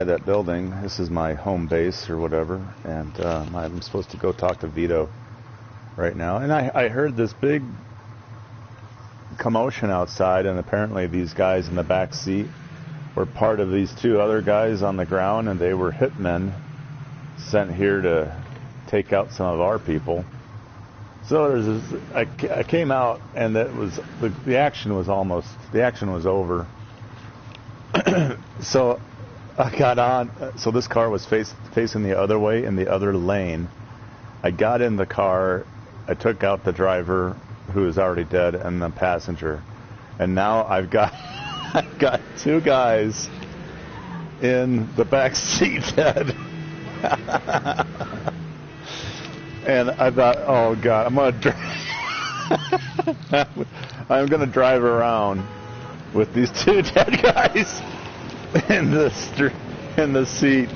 that building. This is my home base or whatever, and I'm supposed to go talk to Vito right now. And I heard this big commotion outside, and apparently these guys in the back seat were part of these two other guys on the ground, and they were hitmen sent here to take out some of our people. So there's this, I came out, and that was the action was over. So I got on. So this car was facing the other way in the other lane. I got in the car. I took out the driver, who is already dead, and the passenger. And now I've got two guys in the back seat dead. And I thought, oh God, I'm gonna drive around with these two dead guys in the seat.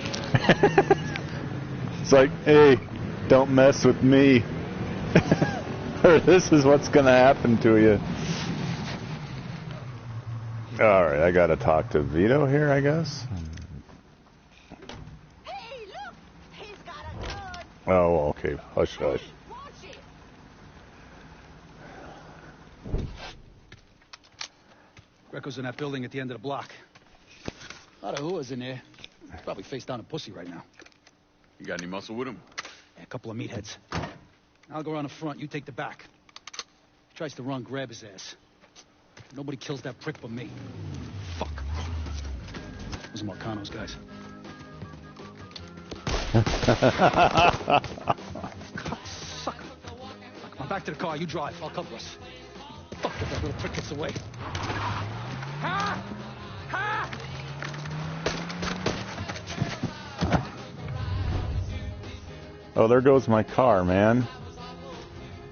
It's like, hey, don't mess with me, or this is what's gonna happen to you. All right, I gotta talk to Vito here, I guess. Hey, look, he's got a gun. Oh, okay. Hush, hush. GRECCO's in that building at the end of the block. A lot of whoas in there. He's probably face down a pussy right now. You got any muscle with him? Yeah, a couple of meatheads. I'll go around the front, you take the back. Tries to run, grab his ass. Nobody kills that prick but me. Fuck. Those are Marcano's guys. Sucker. Come on, back to the car. You drive. I'll cover us. Fuck if that little prick gets away. Ha! Ha! Oh, there goes my car, man.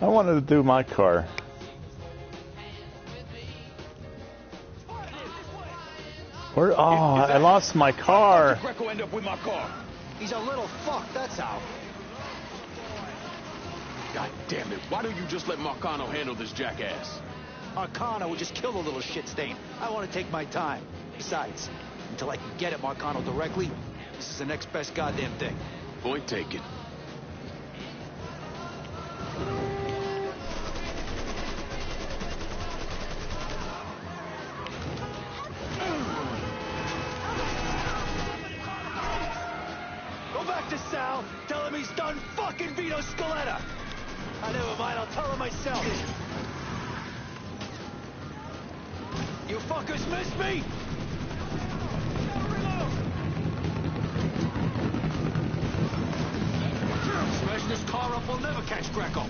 I wanted to do my car. Where? Oh, I lost my car. How did GRECCO end up with my car? He's a little fuck, that's how. God damn it! Why don't you just let Marcano handle this jackass? Marcano would just kill the little shit stain. I want to take my time. Besides, until I can get at Marcano directly, this is the next best goddamn thing. Point taken. Go back to Sal. Tell him he's done fucking Vito Scaletta. Never mind, I'll tell him myself. You fuckers missed me? Smash this car up, we'll never catch GRECCO.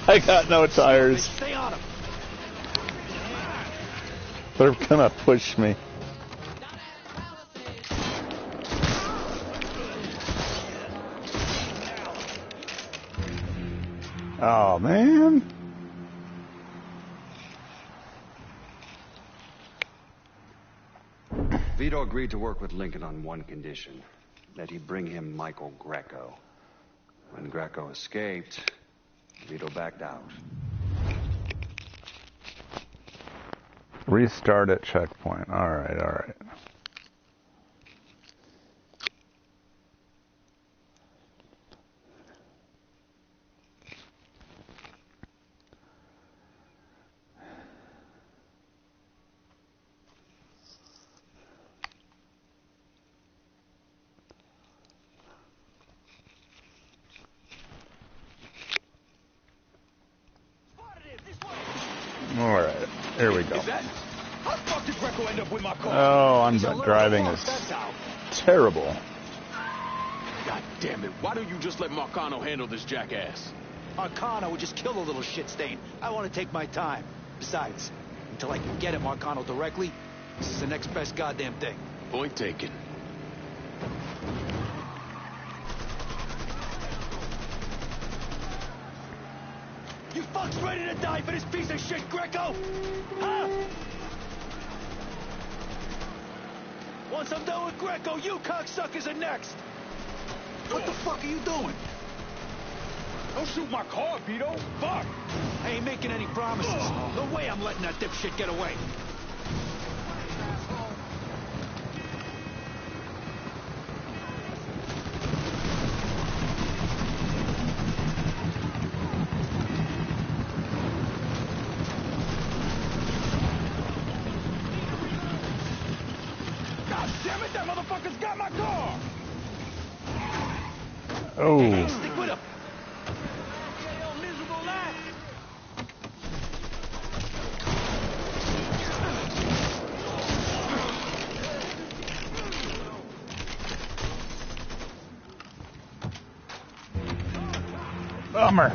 I got no tires. Stay on him. They're gonna push me. Oh, man. Vito agreed to work with Lincoln on one condition, that he bring him Michael GRECCO. When GRECCO escaped, Vito backed out. Restart at checkpoint. All right, all right. All right, here we go. How the fuck did GRECCO end up with my car? Oh, I'm driving is terrible. God damn it! Why don't you just let Marcano handle this jackass? Marcano would just kill the little shit stain. I want to take my time. Besides, until I can get at Marcano directly, this is the next best goddamn thing. Point taken. You fucks ready to die for this piece of shit, GRECCO? Huh? Once I'm done with GRECCO, you cocksuckers are next. What the fuck are you doing? Don't shoot my car, Vito. Fuck! I ain't making any promises. No way I'm letting that dipshit get away. God damn it, that motherfucker's got my car! Oh. Hey, stick with him. Miserable life. Bummer.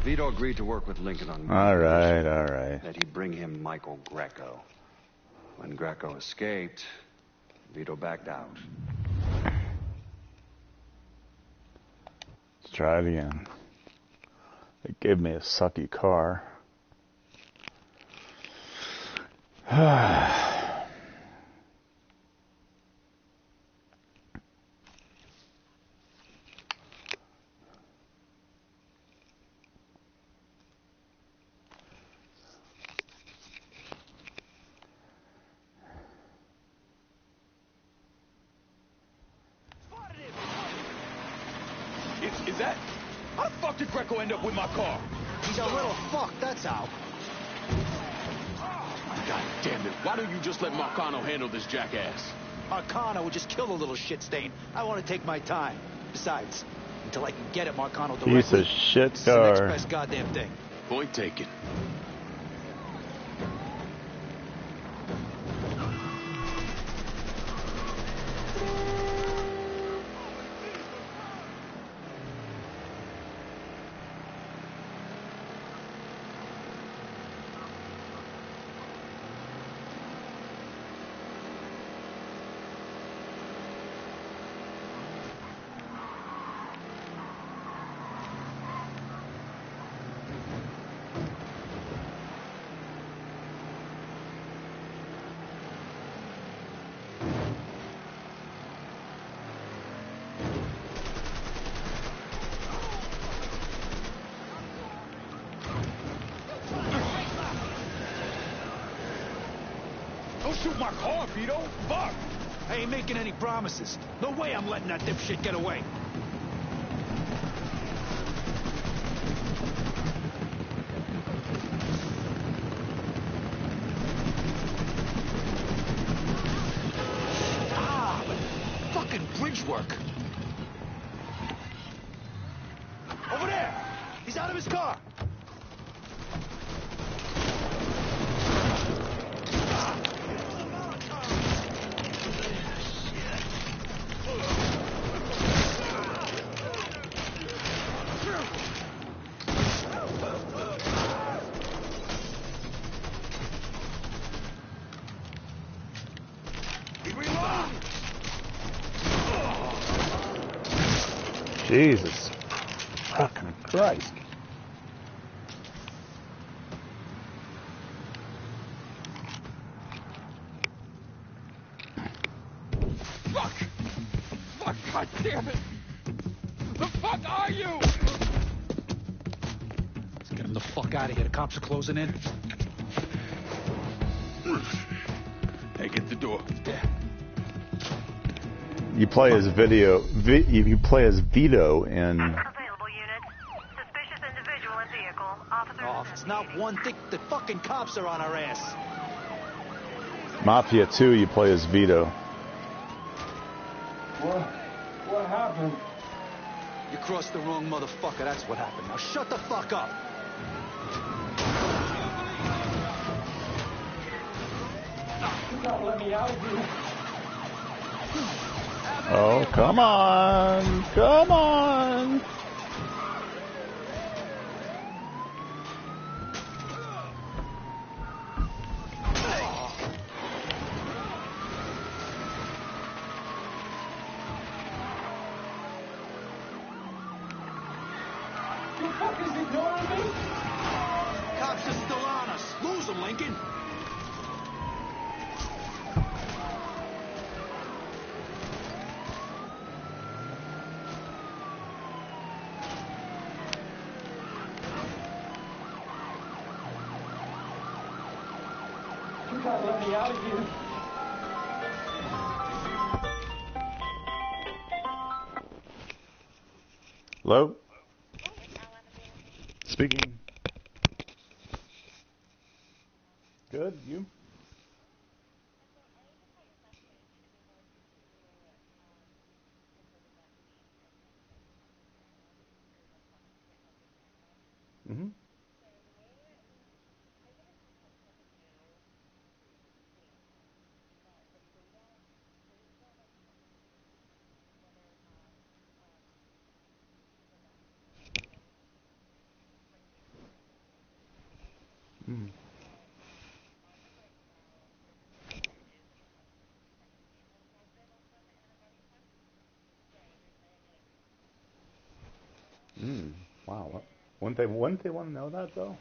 Vito agreed to work with Lincoln on one All condition, right. that he bring him Michael GRECCO. When GRECCO escaped, Vito backed out. Let's try it again. They gave me a sucky car. Is that... How the fuck did GRECCO end up with my car? He's a little fuck, that's how. God damn it. Why don't you just let Marcano handle this jackass? Marcano would just kill the little shit stain. I want to take my time. Besides, until I can get at Marcano directly, Piece of shit it's the next car. best goddamn thing. Point taken. Don't shoot my car, Vito. Fuck! I ain't making any promises. No way I'm letting that dipshit get away. Ah, but fucking bridge work. Over there! He's out of his car! Jesus fucking Christ. Fuck! Fuck, god damn it! The fuck are you? Let's get him the fuck out of here. The cops are closing in. Hey, get the door. Yeah. You play as you play as Vito in Available unit. Suspicious individual in vehicle. Officers. Oh, it's not one thing. The fucking cops are on our ass. Mafia 2. You play as Vito. What happened? You crossed the wrong motherfucker, that's what happened. Now shut the fuck up. You gotta let me out of here. Oh, come on, come on. You fuckers ignoring me? Cops are still on us. Lose them, Lincoln. gotta let me out of here. Hello? Speaking. Good, you? Mm-hmm. Mm. Mm. Wow. Wouldn't they want to know that though?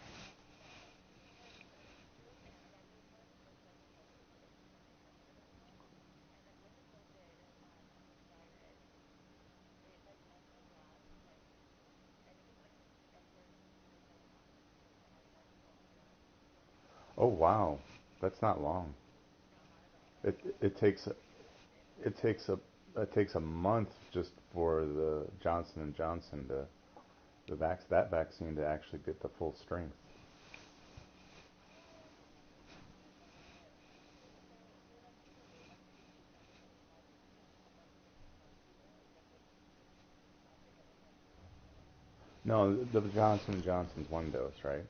Oh wow. That's not long. It takes it takes a it takes a month just for the Johnson and Johnson to that vaccine to actually get the full strength. No, the Johnson and Johnson's one dose, right?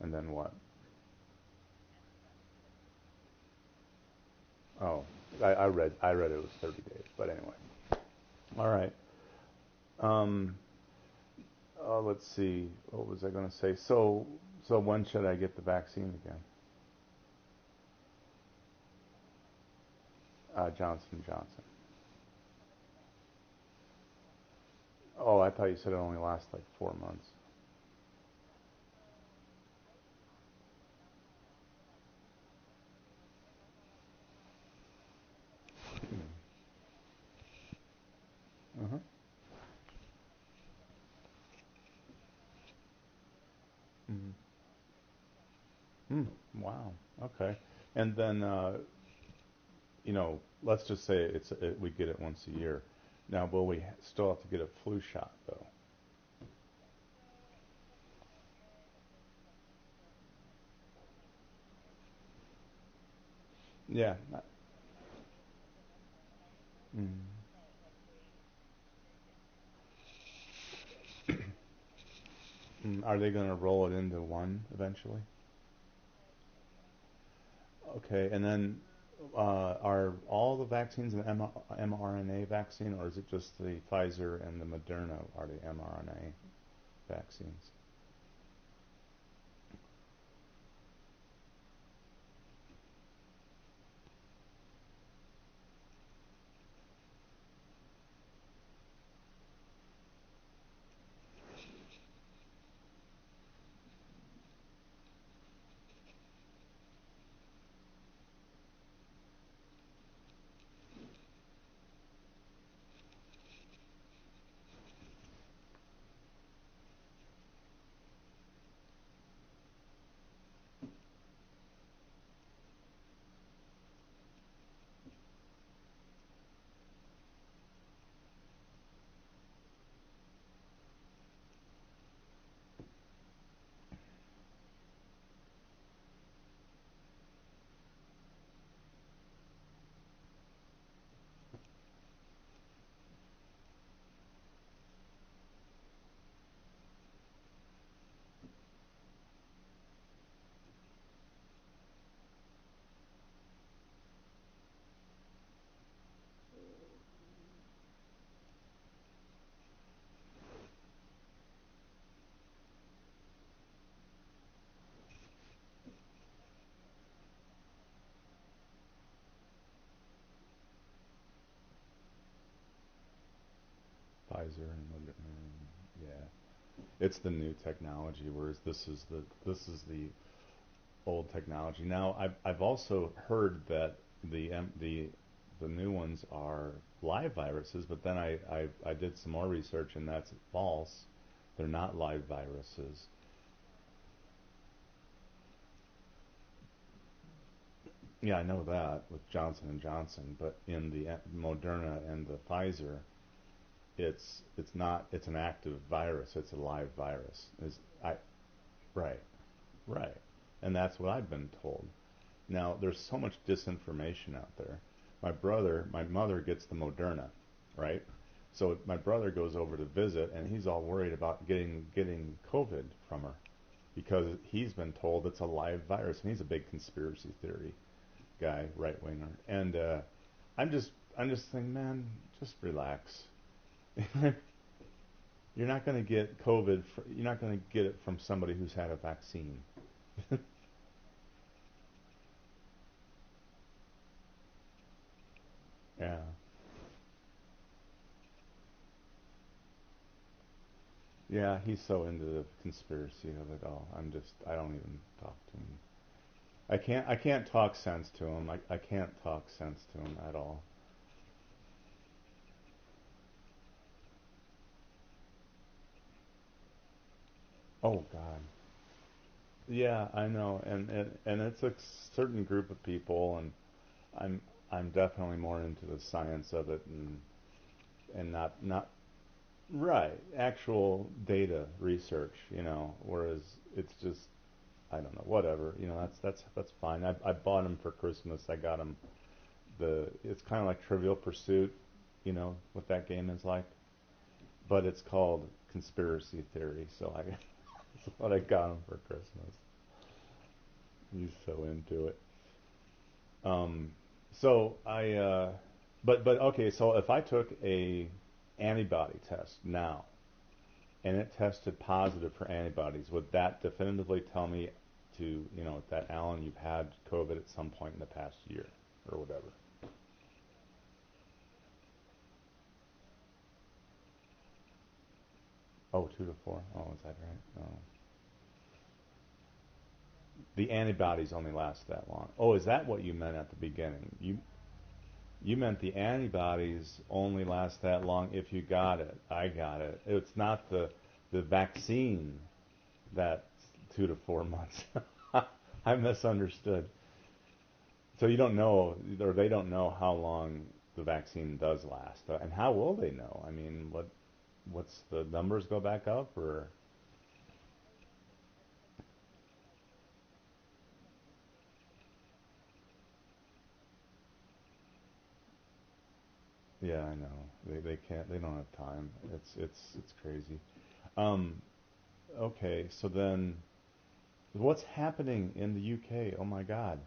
And then what? Oh, I read it was 30 days, but anyway. All right. Um, let's see. What was I going to say? So when should I get the vaccine again? Johnson Johnson. Oh, I thought you said it only lasts like 4 months. Uh-huh. Mm. Mm. Wow. Okay. And then let's just say we get it once a year. Now, will we still have to get a flu shot though? Yeah. Mm. Mm. Are they going to roll it into one eventually? Okay. And then are all the vaccines an mRNA vaccine, or is it just the Pfizer and the Moderna are the mRNA vaccines? Pfizer and Moderna. Yeah, it's the new technology, whereas this is the old technology. Now, I've also heard that the new ones are live viruses, but then I did some more research and that's false. They're not live viruses. Yeah, I know that with Johnson and Johnson, but in the Moderna and the Pfizer, it's not. It's an active virus. It's a live virus. Right, right, and that's what I've been told. Now there's so much disinformation out there. My mother gets the Moderna, right? So my brother goes over to visit, and he's all worried about getting COVID from her because he's been told it's a live virus, and he's a big conspiracy theory guy, right winger, and I'm just thinking, man, just relax. You're not going to get COVID. You're not going to get it from somebody who's had a vaccine. Yeah, yeah. He's so into the conspiracy of it all. I don't even talk to him. I can't talk sense to him. I can't talk sense to him at all. Oh God. Yeah, I know, and it's a certain group of people, and I'm I'm definitely more into the science of it, and not right actual data research, whereas it's just I don't know, whatever, that's fine. I bought them for Christmas. I got them it's kind of like Trivial Pursuit, what that game is like, but it's called Conspiracy Theory. So I that's what I got him for Christmas. He's so into it. Um, so but okay. So if I took a antibody test now and it tested positive for antibodies, would that definitively tell me that Alan, you've had COVID at some point in the past year or whatever? Oh, 2 to 4. Oh, is that right? Oh. The antibodies only last that long. Oh, is that what you meant at the beginning? You meant the antibodies only last that long if you got it. I got it. It's not the vaccine that's 2 to 4 months. I misunderstood. So you don't know, or they don't know how long the vaccine does last, and how will they know? I mean, what's the numbers go back up, or yeah, I know they can't, they don't have time. It's crazy. Um, okay, so then what's happening in the UK? Oh my God.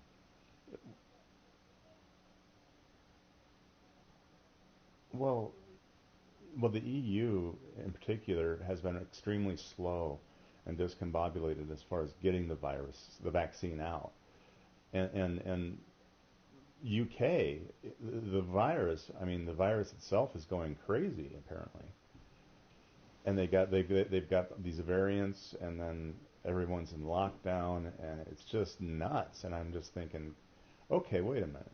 Well, well, the EU in particular has been extremely slow and discombobulated as far as getting the vaccine out. And UK, the virus itself is going crazy apparently. And they've got these variants, and then everyone's in lockdown, and it's just nuts. And I'm just thinking, okay, wait a minute.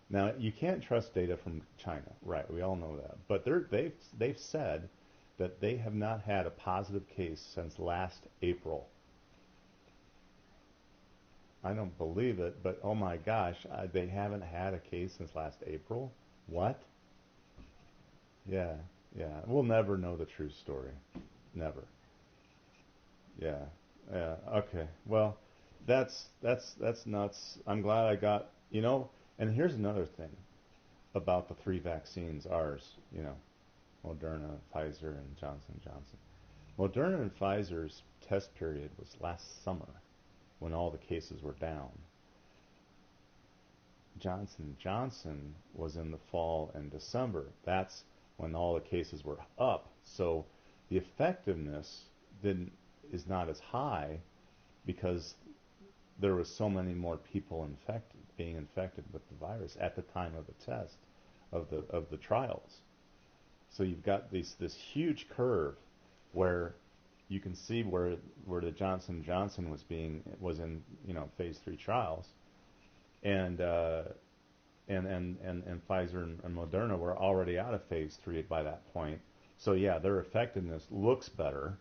Now you can't trust data from China, right? We all know that. But they've said that they have not had a positive case since last April. I don't believe it, but oh my gosh, they haven't had a case since last April? What? Yeah, yeah. We'll never know the true story. Never. Yeah. Yeah. Okay. Well, that's nuts. I'm glad I got, and here's another thing about the three vaccines, ours, Moderna, Pfizer, and Johnson Johnson. Moderna and Pfizer's test period was last summer when all the cases were down. Johnson Johnson was in the fall and December. That's when all the cases were up. So the effectiveness didn't is not as high because there was so many more people being infected with the virus at the time of the test of the trials. So you've got this huge curve where you can see where the Johnson Johnson was in phase 3 trials, and and Pfizer and Moderna were already out of phase 3 by that point. So yeah, their effectiveness looks better,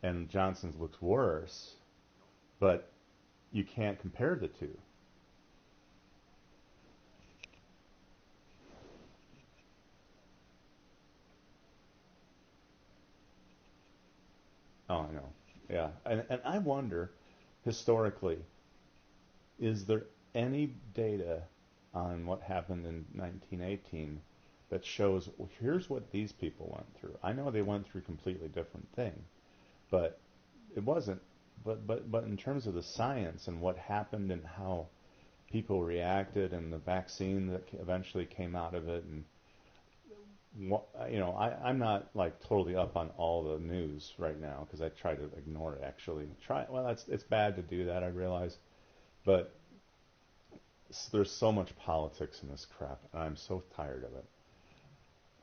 and Johnson's looks worse, but you can't compare the two. Oh, I know. Yeah, and I wonder, historically, is there any data on what happened in 1918 that shows, well, here's what these people went through? I know they went through a completely different thing, but it wasn't. But in terms of the science and what happened and how people reacted and the vaccine that eventually came out of it, and I'm not like totally up on all the news right now because I try to ignore it. Actually, it's bad to do that. I realize, but there's so much politics in this crap, and I'm so tired of it.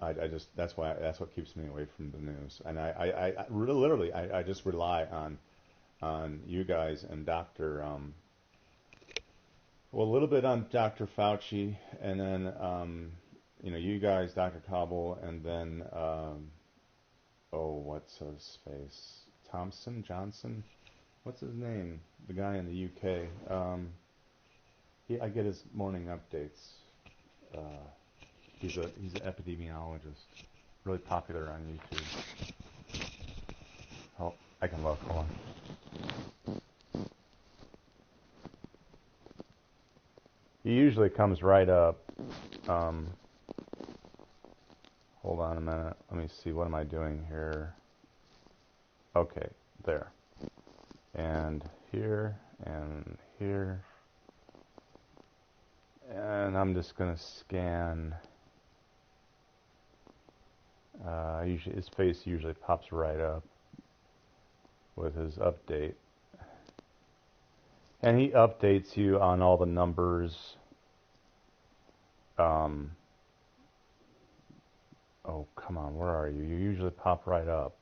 I just that's what keeps me away from the news, and I literally just rely on you guys and Dr. Well, a little bit on Dr. Fauci, and then you guys, Dr. Cobble, and then what's his face? Johnson? What's his name? The guy in the UK. I get his morning updates. He's an epidemiologist, really popular on YouTube. Oh, I can look. Hold on. He usually comes right up. Hold on a minute. Let me see. What am I doing here? Okay, there. And here, and here. And I'm just going to scan. His face usually pops right up with his update. And he updates you on all the numbers. Oh, come on, where are you? You usually pop right up.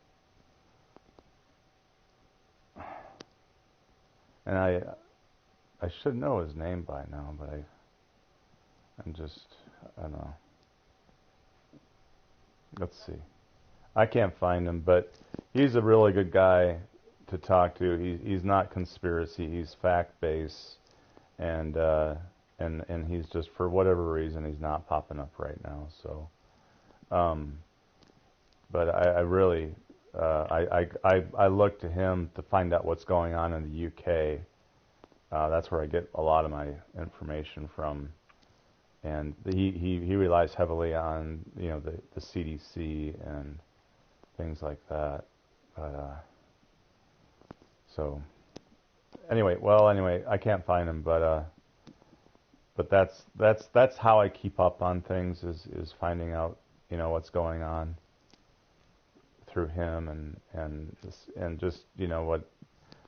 And I should know his name by now, but I don't know. Let's see. I can't find him, but he's a really good guy to talk to. He's not conspiracy. He's fact-based, and he's just, for whatever reason, he's not popping up right now. So, but I really I look to him to find out what's going on in the UK. That's where I get a lot of my information from. And he relies heavily on the CDC and things like that. But so anyway, I can't find him, but that's how I keep up on things is finding out what's going on through him and just what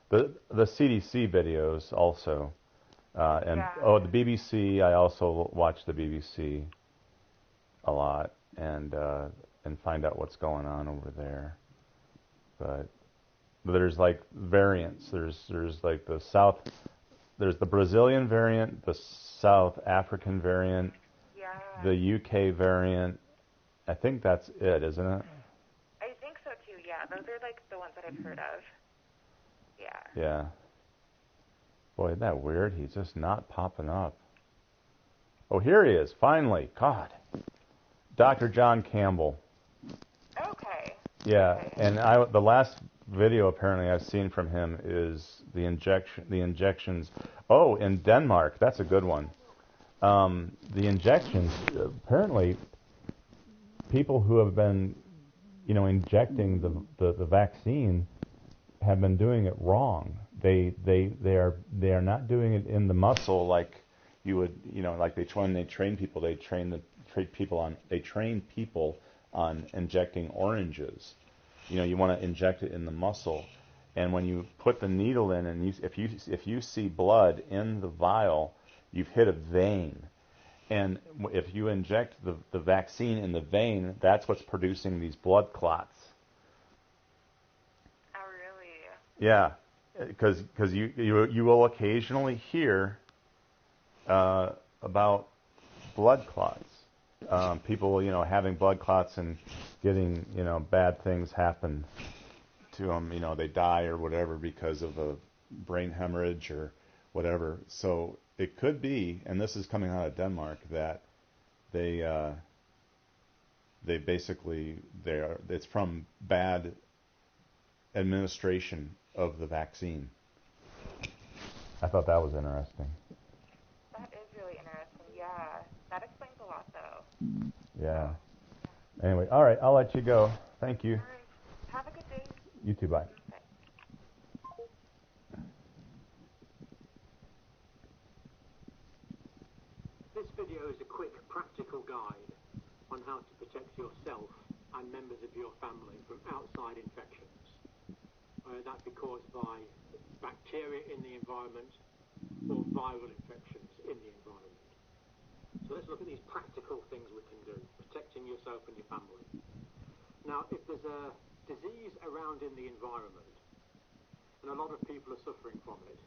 the CDC videos also. The BBC, I also watch the BBC a lot and find out what's going on over there. But there's like variants. There's like there's the Brazilian variant, the South African variant, the UK variant. I think that's it, isn't it? I think so too, yeah. Those are like the ones that I've heard of. Yeah. Yeah. Boy, isn't that weird? He's just not popping up. Oh, here he is, finally. God. Dr. John Campbell. Okay. Yeah, okay. And the last video apparently I've seen from him is the injections. Oh, in Denmark. That's a good one. The injections, apparently people who have been, injecting the vaccine have been doing it wrong. They are not doing it in the muscle like you would, like when they train people, they train people on injecting oranges. You want to inject it in the muscle, and when you put the needle in, and if you see blood in the vial, you've hit a vein, and if you inject the vaccine in the vein, that's what's producing these blood clots. Oh, really? Yeah. Because you will occasionally hear about blood clots, people having blood clots and getting bad things happen to them. They die or whatever because of a brain hemorrhage or whatever. So it could be, and this is coming out of Denmark, that they basically it's from bad administration of the vaccine. I thought that was interesting. That is really interesting. Yeah, that explains a lot, though. Yeah. Anyway, all right, I'll let you go. Thank you. All right. Have a good day. You too, bye. Bye. This video is a quick, practical guide on how to protect yourself and members of your family from outside infections. That be caused by bacteria in the environment or viral infections in the environment. So let's look at these practical things we can do, protecting yourself and your family. Now, if there's a disease around in the environment, and a lot of people are suffering from it,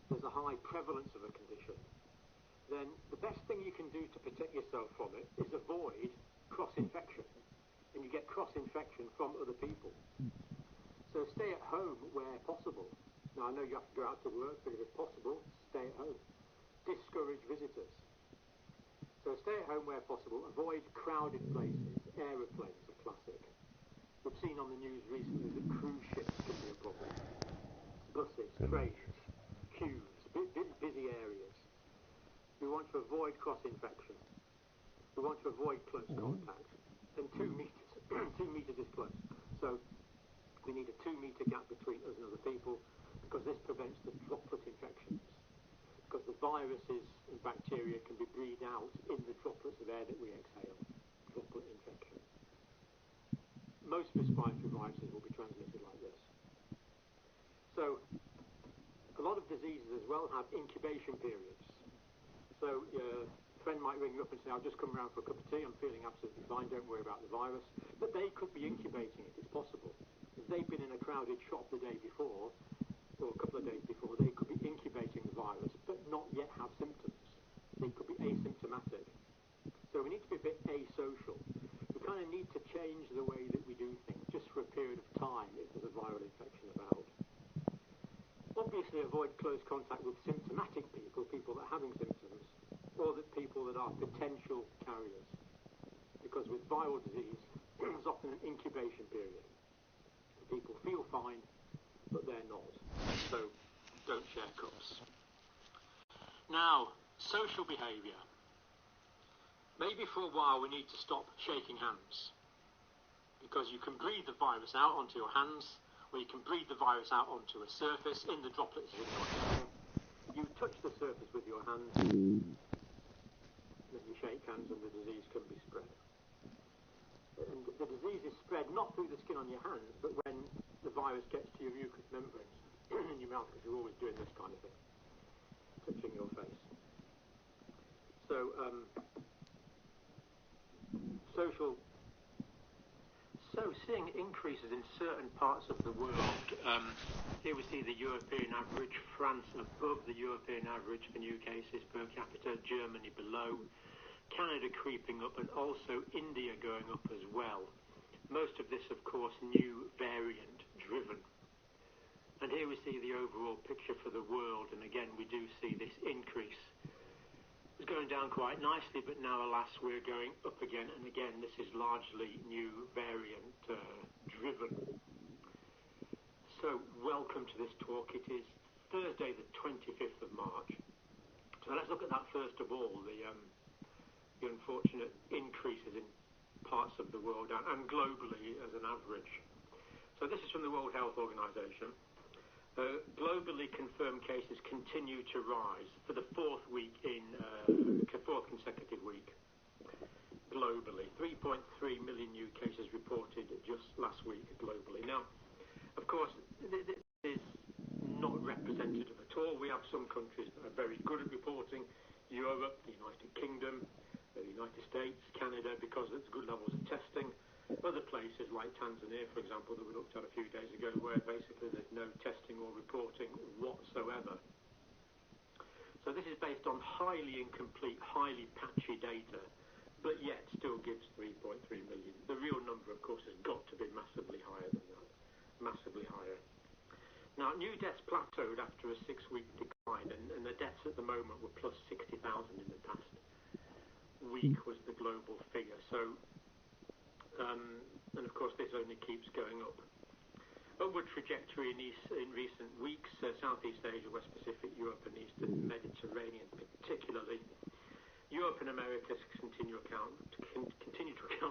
there's a high prevalence of a condition, then the best thing you can do to protect yourself from it is avoid cross-infection. And you get cross-infection from other people. So stay at home where possible. Now, I know you have to go out to work, but if it's possible, stay at home. Discourage visitors. So stay at home where possible. Avoid crowded places. Aeroplanes are classic. We've seen on the news recently that cruise ships can be a problem. Buses, trains, queues, busy areas. We want to avoid cross-infection. We want to avoid close contact. And 2 meters. 2 meters is close. So we need a 2-meter gap between us and other people because this prevents the droplet infections. Because the viruses and bacteria can be breathed out in the droplets of air that we exhale. Droplet infection. Most respiratory viruses will be transmitted like this. So a lot of diseases as well have incubation periods. So a friend might ring you up and say, I'll just come around for a cup of tea, I'm feeling absolutely fine, don't worry about the virus. But they could be incubating it, it's possible. If they've been in a crowded shop the day before, or a couple of days before, they could be incubating the virus, but not yet have symptoms. They could be asymptomatic. So we need to be a bit asocial. We kind of need to change the way that we do things, just for a period of time if there's a viral infection about. Obviously avoid close contact with symptomatic people, people that are having symptoms, or the people that are potential carriers. Because with viral disease, there's often an incubation period. People feel fine, but they're not. So don't share cups. Now, social behaviour. Maybe for a while we need to stop shaking hands. Because you can breathe the virus out onto your hands, or you can breathe the virus out onto a surface in the droplets in your hair. You touch the surface with your hands, then you shake hands and the disease can be spread. And the disease is spread not through the skin on your hands, but when the virus gets to your mucous membranes in your mouth, because you're always doing this kind of thing, touching your face. So, seeing increases in certain parts of the world. Here we see the European average, France above the European average for new cases per capita, Germany below, Canada creeping up, and also India going up as well. Most of this, of course, new variant driven. And here we see the overall picture for the world, and again we do see this increase. It was going down quite nicely, but now alas we're going up again, and again this is largely new variant driven. So welcome to this talk. It is Thursday the 25th of March. So let's look at that first of all, the unfortunate increases in parts of the world and globally as an average. So this is from the World Health Organization. Globally confirmed cases continue to rise for the fourth consecutive week globally. 3.3 million new cases reported just last week globally. Now, of course, this is not representative at all. We have some countries that are very good at reporting. Europe, the United Kingdom, the United States, Canada, because there's good levels of testing. Other places like Tanzania, for example, that we looked at a few days ago, where basically there's no testing or reporting whatsoever. So this is based on highly incomplete, highly patchy data, but yet still gives 3.3 million. The real number, of course, has got to be massively higher than that. Massively higher. Now, new deaths plateaued after a 6-week decline, and the deaths at the moment were plus 60,000 in the past week was the global figure. So, and of course this only keeps going up. upward trajectory in recent weeks. Southeast Asia, West Pacific, Europe, and Eastern Mediterranean, particularly. Europe and America continue to account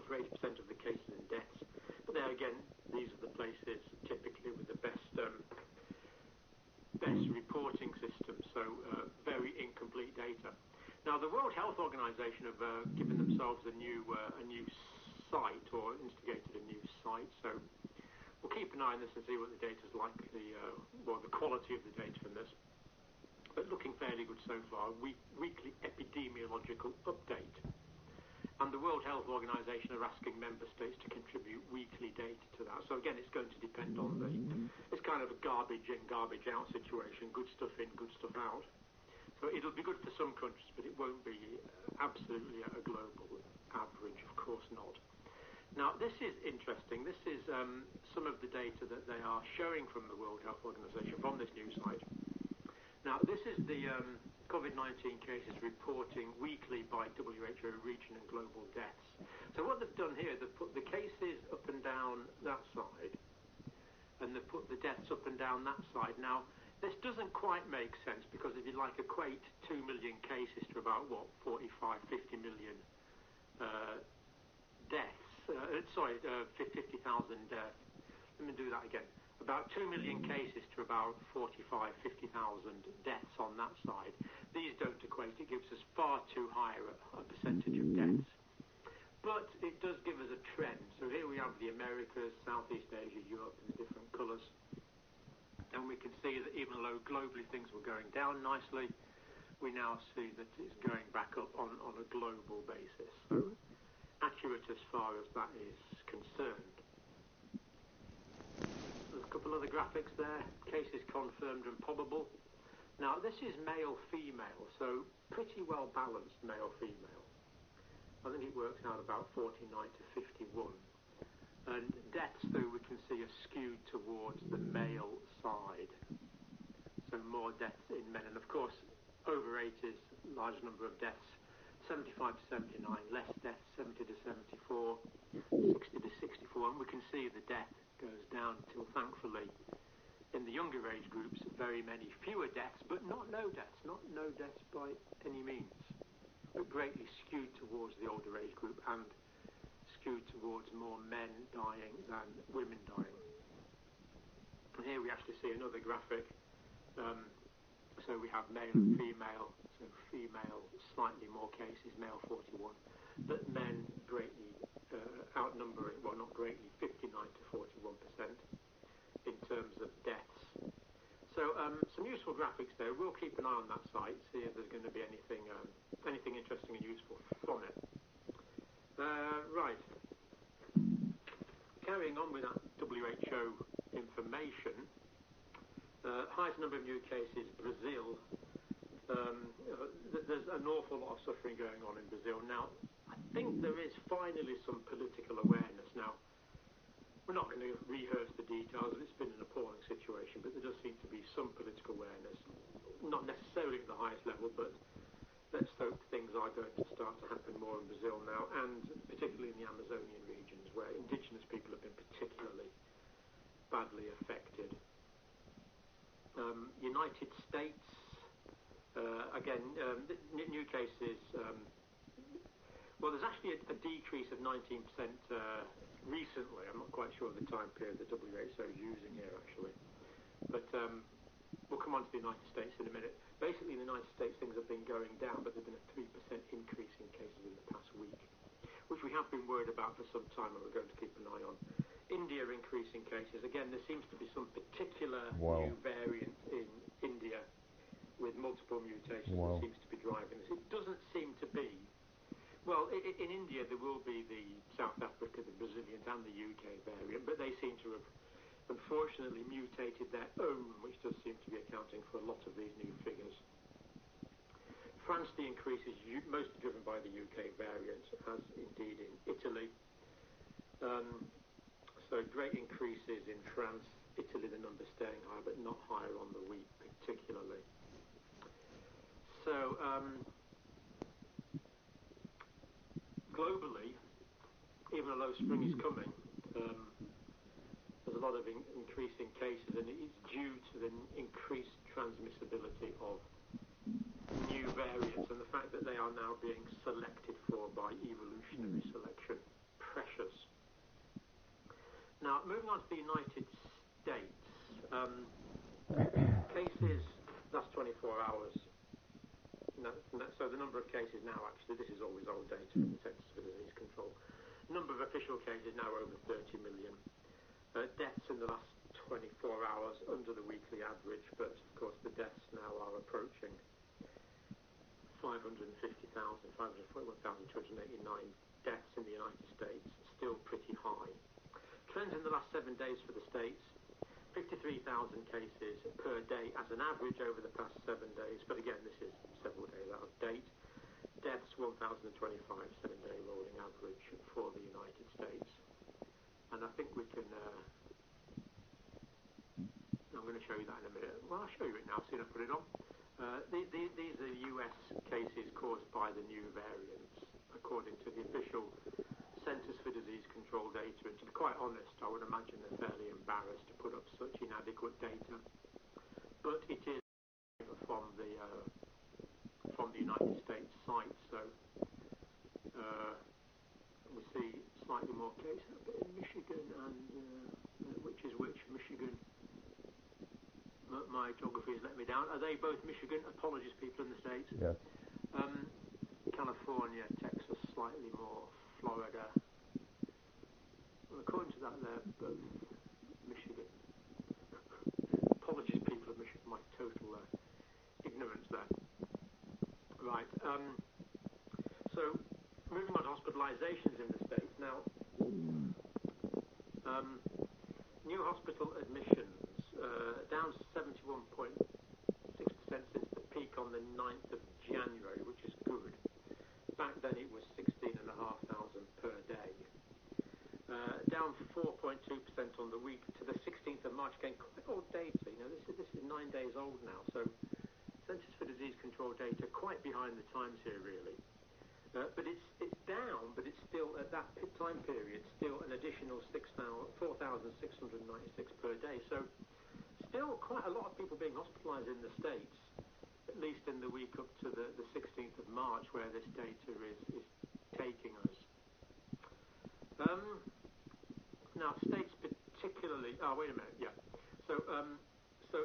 for 80% of the cases and deaths. But there again, these are the places typically with the best reporting systems. So very incomplete data. Now, the World Health Organization have given themselves a new site, or instigated a new site. So we'll keep an eye on this and see what the data's like, the quality of the data from this. But looking fairly good so far. Weekly epidemiological update. And the World Health Organization are asking member states to contribute weekly data to that. So again, it's going to depend on it's kind of a garbage in, garbage out situation. Good stuff in, good stuff out. So it'll be good for some countries, but it won't be absolutely a global average, of course not. Now, this is interesting. This is some of the data that they are showing from the World Health Organization from this new site. Now, this is the COVID-19 cases reporting weekly by WHO region and global deaths. So what they've done here, they've put the cases up and down that side, and they've put the deaths up and down that side. Now, this doesn't quite make sense, because if you equate 2 million cases to about, 45, 50 million deaths. 50,000 deaths. Let me do that again. About 2 million cases to about 45, 50,000 deaths on that side. These don't equate. It gives us far too high a percentage of deaths. But it does give us a trend. So here we have the Americas, Southeast Asia, Europe in the different colours. And we can see that even though globally things were going down nicely, we now see that it's going back up on a global basis. So accurate as far as that is concerned. There's a couple other graphics there. Cases confirmed and probable. Now, this is male-female, so pretty well balanced male-female. I think it works out about 49 to 51. And deaths, though, we can see are skewed towards the male side. So more deaths in men. And, of course, over 80s, large number of deaths. 75 to 79, less deaths, 70 to 74, 60 to 64. And we can see the death goes down until, thankfully, in the younger age groups, very many fewer deaths, but not no deaths by any means, but greatly skewed towards the older age group and skewed towards more men dying than women dying. And here we actually see another graphic. So we have male and female. So female, slightly more cases, male 41, but men greatly outnumbering, well, not greatly, 59 to 41% in terms of deaths. So some useful graphics there. We'll keep an eye on that site, see if there's going to be anything interesting and useful from it. Right. Carrying on with that WHO information, highest number of new cases, Brazil. There's an awful lot of suffering going on in Brazil. Now, I think there is finally some political awareness. Now, we're not going to rehearse the details. It's been an appalling situation, but there does seem to be some political awareness. Not necessarily at the highest level, but let's hope things are going to start to happen more in Brazil now, and particularly in the Amazonian regions, where indigenous people have been particularly badly affected. United States, again, new cases. Well, there's actually a decrease of 19% recently. I'm not quite sure of the time period the WHO is using here, actually. But we'll come on to the United States in a minute. Basically, in the United States, things have been going down, but there's been a 3% increase in cases in the past week, which we have been worried about for some time, and we're going to keep an eye on. India increasing cases. Again, there seems to be some particular new variant in India with multiple mutations that seems to be driving this. It doesn't seem to be. Well, in India, there will be the South Africa, the Brazilian, and the UK variant, but they seem to have, unfortunately, mutated their own, which does seem to be accounting for a lot of these new figures. France, the increase is mostly driven by the UK variant, as indeed in Italy. So great increases in France. Italy, the numbers staying high, but not higher on the week particularly. So globally, even though spring is coming, there's a a lot of increasing cases, and it's due to the increased transmissibility of new variants and the fact that they are now being selected for by evolutionary selection pressures. Now, moving on to the United States, cases last 24 hours. So the number of cases now, actually, this is always old data from the Centers for Disease Control. Number of official cases now over 30 million. Deaths in the last 24 hours under the weekly average, but of course the deaths now are approaching 541,289 deaths in the United States, still pretty high. Trends in the last 7 days for the states, 53,000 cases per day as an average over the past 7 days, but again, this is several days out of date. Deaths, 1,025, 7-day rolling average for the United States. And I think we can, I'm going to show you that in a minute. Well, I'll show you it now, soon I put it on. These are US cases caused by the new variants, according to the official Centers for Disease Control data. And to be quite honest, I would imagine they're fairly embarrassed to put up such inadequate data. But it is from the United States site, so we see slightly more cases in Michigan and which Michigan. My geography has let me down. Are they both Michigan? Apologies, people in the States. Yes. California, Texas, slightly more. Florida. Well, according to that, they're both Michigan. Apologies, people of Michigan, my total ignorance there. Right. So, moving on to hospitalizations in the States. Now, new hospital admissions down 71.6% since the peak on the 9th of January, which is good. Back then it was 16,500 per day. Down 4.2% on the week to the 16th of March. Again, quite old data. You know, this is 9 days old now. So, Centers for Disease Control data quite behind the times here, really. But it's down, but it's still at that time period still an additional 4,696 per day. So, still quite a lot of people being hospitalised in the States, at least in the week up to the 16th of March, where this data is taking us. Now, states particularly... Oh, wait a minute, yeah. So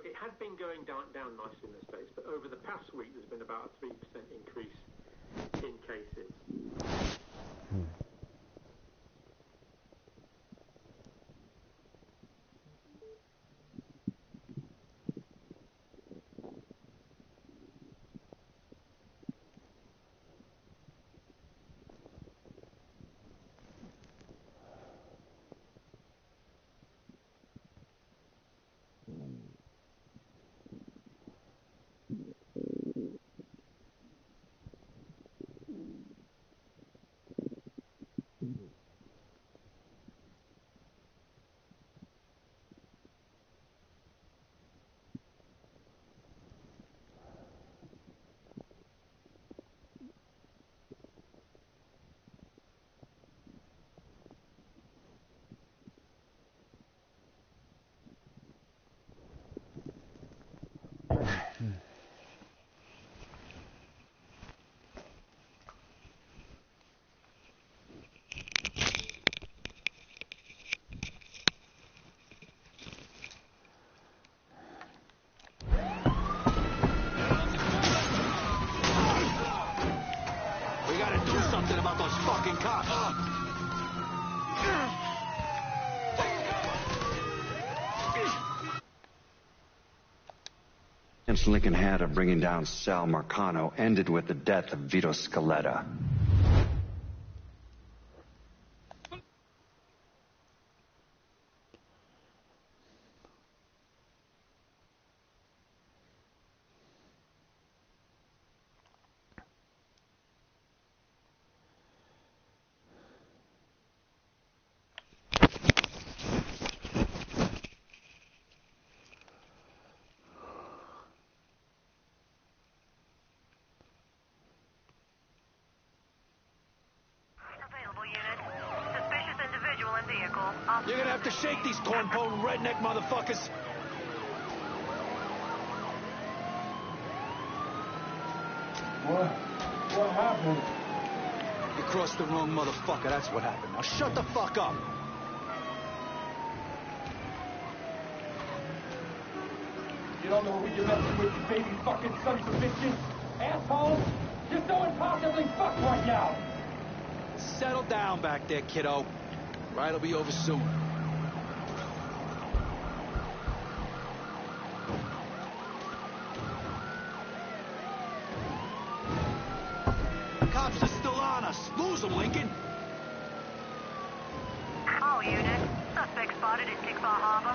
it had been going down nicely in the States, but over the past week there's been about a 3% increase in cases. Lincoln had of bringing down Sal Marcano ended with the death of VITOS. You're gonna have to shake these corn-pone redneck motherfuckers. What happened? You crossed the wrong motherfucker, that's what happened. Now shut the fuck up. You don't know who you're messing with, you baby fucking sons of bitches? Asshole! You're so impossibly fucked right now! Settle down back there, kiddo. Ride'll be over soon. Cops are still on us. Lose them, Lincoln. All units. Suspect spotted at Tickfaw Harbor.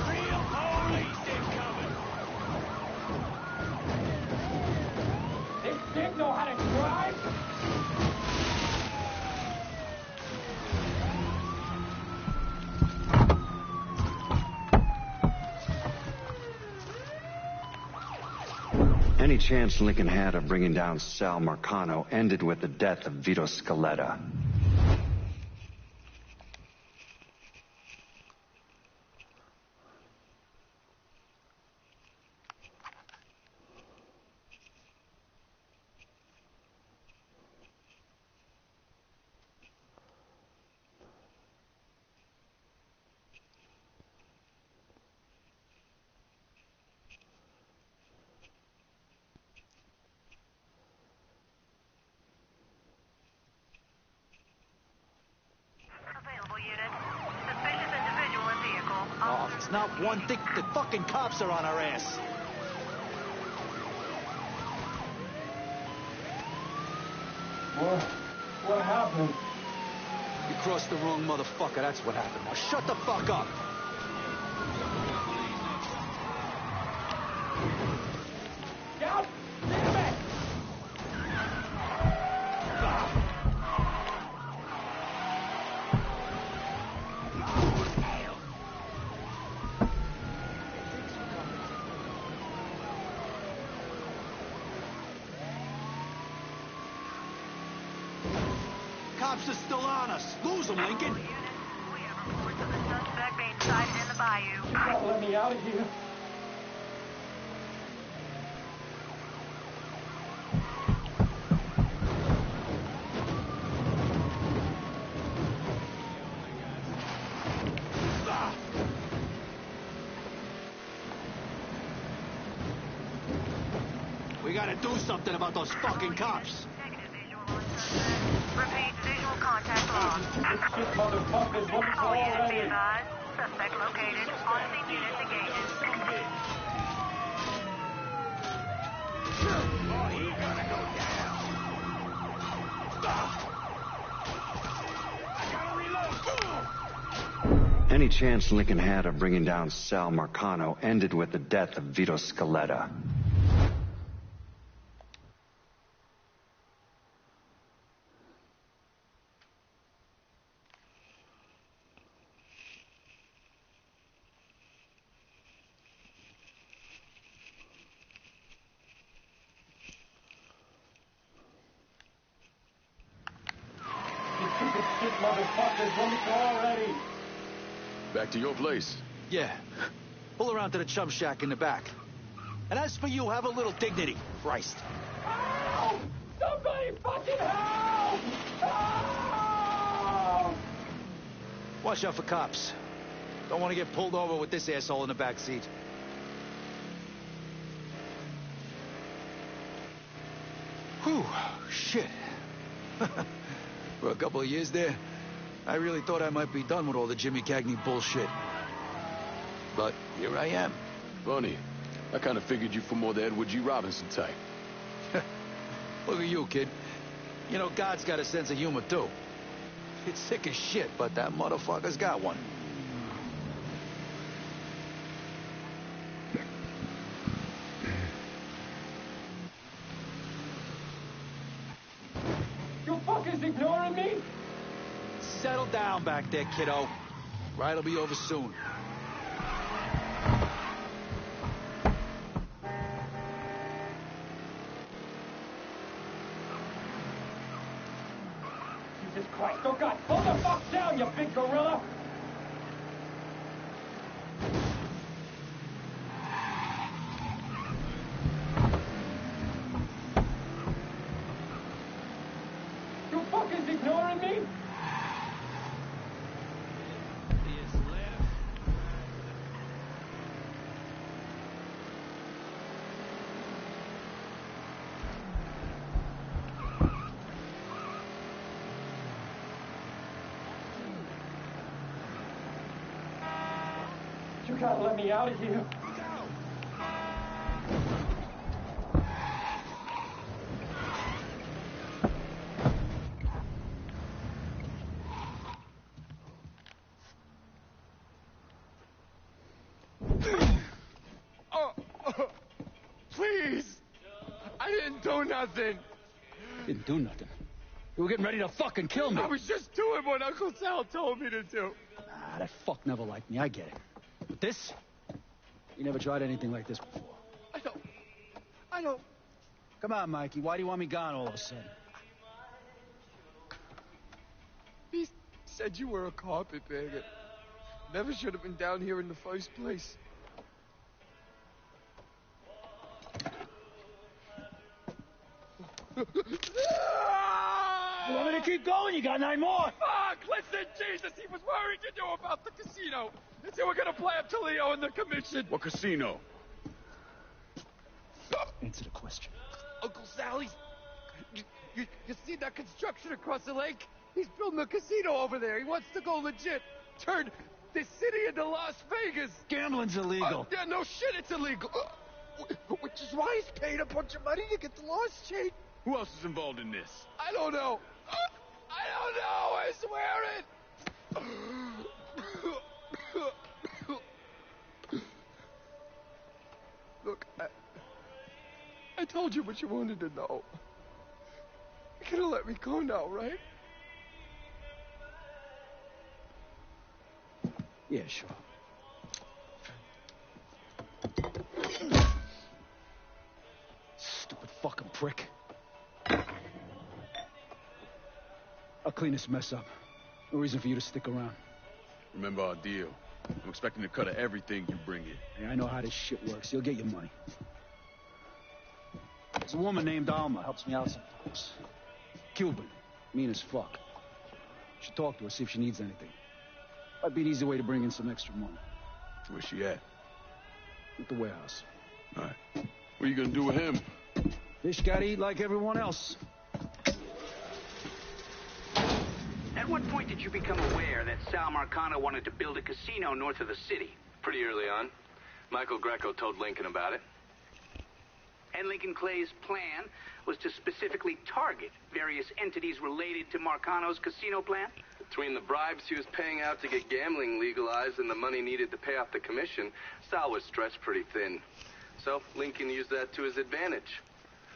Real police incoming! This dick know how to drive? Any chance Lincoln had of bringing down Sal Marcano ended with the death of VITOS. Available units. Suspicious individual in vehicle. Oh, it's not one thing. The fucking cops are on our ass. What happened? You crossed the wrong motherfucker, that's what happened. Now shut the fuck up. God damn it! Cops are still on us. Lose them, Lincoln. We have reports of the suspect being sighted in the bayou. You gotta let me out of here. We gotta do something about those fucking cops. Negative visual on suspect. Repeat, visual contact lost. This shit motherfuckers, let me go All units be already. advised. Suspect located. On scene units engaged. Any chance Lincoln had of bringing down Sal Marcano ended with the death of VITOS. You stupid shit motherfuckers, let me go already. Back to your place. Yeah. Pull around to the chum shack in the back. And as for you, have a little dignity. Christ. Help! Somebody fucking help! Help! Watch out for cops. Don't want to get pulled over with this asshole in the back seat. Whew, shit. For a couple of years there, I really thought I might be done with all the Jimmy Cagney bullshit. But here I am. Funny. I kind of figured you for more the Edward G. Robinson type. Look at you, kid. You know, God's got a sense of humor, too. It's sick as shit, but that motherfucker's got one. You fuckers ignoring me? Settle down back there, kiddo. Ride'll be over soon. You Jesus Christ, oh God, slow the fuck down, you big gorilla! You fuckers ignoring me? You gotta let me out of here. Please! I didn't do nothing. Didn't do nothing. You were getting ready to fucking kill me. I was just doing what Uncle Sal told me to do. Ah, that fuck never liked me. I get it. But this? You never tried anything like this before. I don't... Come on, Mikey. Why do you want me gone all of a sudden? He said you were a carpetbagger. Never should have been down here in the first place. You want me to keep going? You got 9 more. Fuck! Listen, Jesus, he was worried you knew about the casino. He said we're gonna play up to Leo and the commission. What casino? Answer the question. Uncle Sally's... You see that construction across the lake? He's building a casino over there. He wants to go legit. Turn this city into Las Vegas. Gambling's illegal. Yeah, no shit, it's illegal. Which is why he's paid a bunch of money to get the laws changed. Who else is involved in this? I don't know. I don't know, I swear it. Look, I told you what you wanted to know. You're gonna let me go now, right? Yeah, sure. Stupid fucking prick. I'll clean this mess up. No reason for you to stick around. Remember our deal. I'm expecting to cut of everything you bring in. Hey, I know how this shit works. You'll get your money. There's a woman named Alma. Helps me out sometimes. Cuban. Mean as fuck. Should talk to her, see if she needs anything. Might be an easy way to bring in some extra money. Where's she at? At the warehouse. All right. What are you gonna do with him? Fish gotta eat like everyone else. At what point did you become aware that Sal Marcano wanted to build a casino north of the city? Pretty early on. Michael GRECCO told Lincoln about it. And Lincoln Clay's plan was to specifically target various entities related to Marcano's casino plan? Between the bribes he was paying out to get gambling legalized and the money needed to pay off the commission, Sal was stretched pretty thin. So Lincoln used that to his advantage.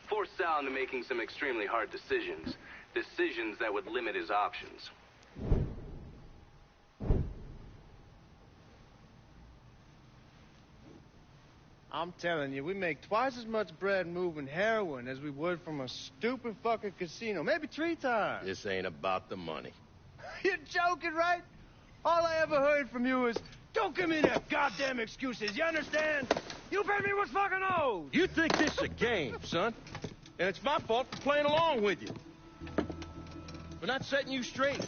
Forced Sal into making some extremely hard decisions. Decisions that would limit his options. I'm telling you, we make twice as much bread moving heroin as we would from a stupid fucking casino. Maybe 3 times. This ain't about the money. You're joking, right? All I ever heard from you is, don't give me that goddamn excuses, you understand? You pay me what's fucking owed. You think this is a game, son? And it's my fault for playing along with you. For not setting you straight.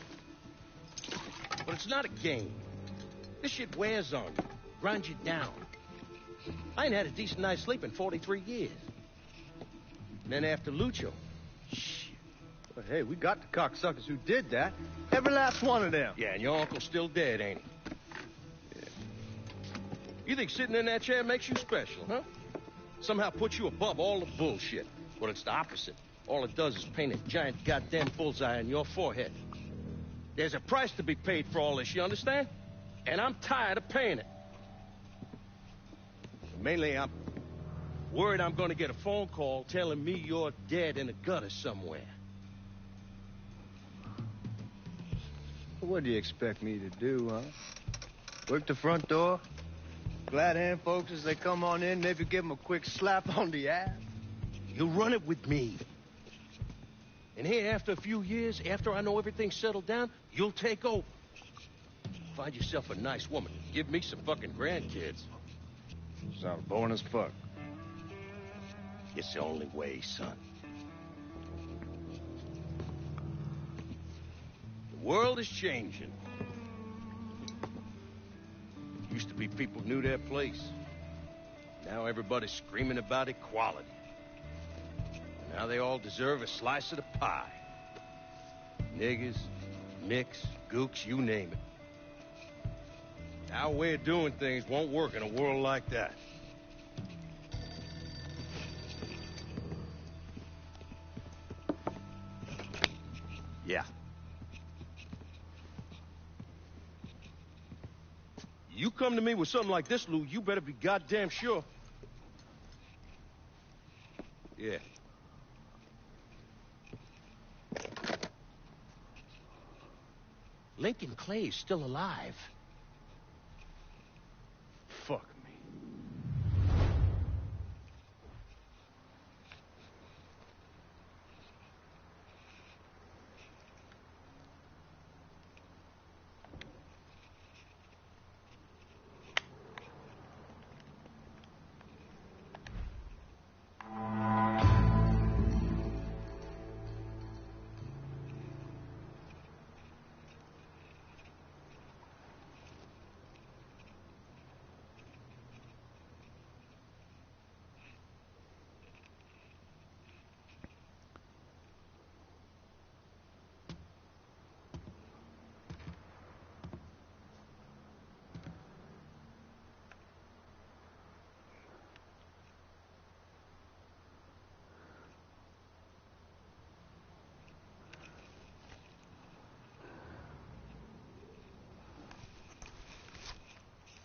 But it's not a game. This shit wears on you, grinds you down. I ain't had a decent night's sleep in 43 years. And then after Lucho, shit. But hey, we got the cocksuckers who did that. Every last one of them. Yeah, and your uncle's still dead, ain't he? Yeah. You think sitting in that chair makes you special, huh? Somehow puts you above all the bullshit. Well, it's the opposite. All it does is paint a giant goddamn bullseye on your forehead. There's a price to be paid for all this, you understand? And I'm tired of paying it. Mainly, I'm worried I'm gonna get a phone call telling me you're dead in a gutter somewhere. What do you expect me to do, huh? Work the front door? Glad hand folks as they come on in, maybe give them a quick slap on the ass? You run it with me. And here, after a few years, after I know everything's settled down, you'll take over. Find yourself a nice woman. Give me some fucking grandkids. Sounds boring as fuck. It's the only way, son. The world is changing. Used to be people knew their place. Now everybody's screaming about equality. Now they all deserve a slice of the pie. Niggers, nicks, gooks, you name it. Our way of doing things won't work in a world like that. Yeah. You come to me with something like this, Lou, you better be goddamn sure. Yeah. Lincoln Clay's still alive. Fuck me.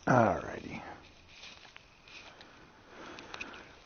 All right.